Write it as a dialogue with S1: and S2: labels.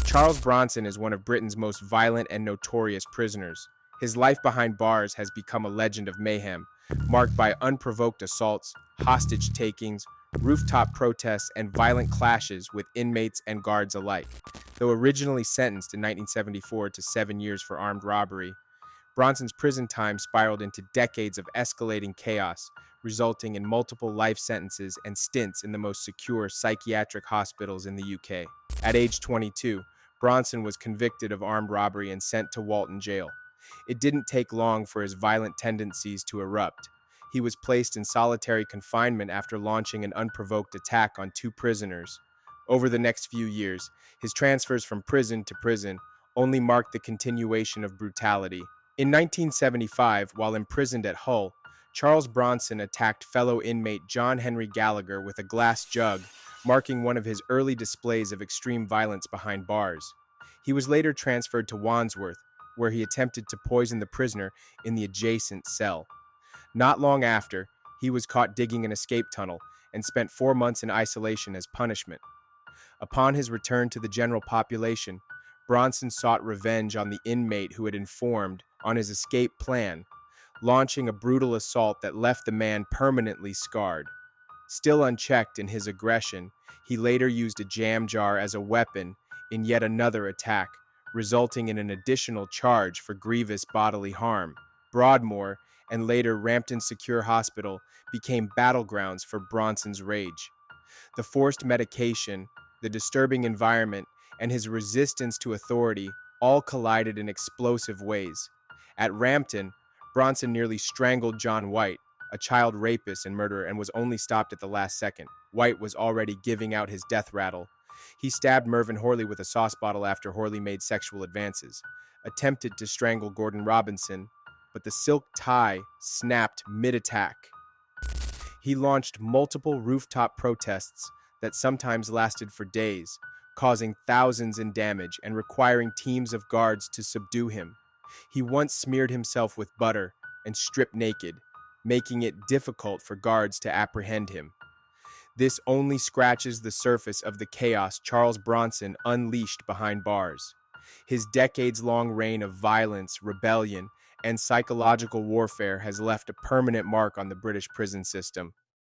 S1: Charles Bronson is one of Britain's most violent and notorious prisoners. His life behind bars has become a legend of mayhem, marked by unprovoked assaults, hostage takings, rooftop protests, and violent clashes with inmates and guards alike. Though originally sentenced in 1974 to 7 years for armed robbery, Bronson's prison time spiraled into decades of escalating chaos, resulting in multiple life sentences and stints in the most secure psychiatric hospitals in the UK. At age 22, Bronson was convicted of armed robbery and sent to Walton Jail. It didn't take long for his violent tendencies to erupt. He was placed in solitary confinement after launching an unprovoked attack on two prisoners. Over the next few years, his transfers from prison to prison only marked the continuation of brutality. In 1975, while imprisoned at Hull, Charles Bronson attacked fellow inmate John Henry Gallagher with a glass jug, marking one of his early displays of extreme violence behind bars. He was later transferred to Wandsworth, where he attempted to poison the prisoner in the adjacent cell. Not long after, he was caught digging an escape tunnel and spent 4 months in isolation as punishment. Upon his return to the general population, Bronson sought revenge on the inmate who had informed on his escape plan, launching a brutal assault that left the man permanently scarred. Still unchecked in his aggression, he later used a jam jar as a weapon in yet another attack, resulting in an additional charge for grievous bodily harm. Broadmoor and later Rampton Secure Hospital became battlegrounds for Bronson's rage. The forced medication, the disturbing environment, and his resistance to authority all collided in explosive ways. At Rampton, Bronson nearly strangled John White, a child rapist and murderer, and was only stopped at the last second. White was already giving out his death rattle. He stabbed Mervyn Horley with a sauce bottle after Horley made sexual advances, attempted to strangle Gordon Robinson, but the silk tie snapped mid-attack. He launched multiple rooftop protests that sometimes lasted for days, causing thousands in damage and requiring teams of guards to subdue him. He once smeared himself with butter and stripped naked, making it difficult for guards to apprehend him. This only scratches the surface of the chaos Charles Bronson unleashed behind bars. His decades-long reign of violence, rebellion, and psychological warfare has left a permanent mark on the British prison system.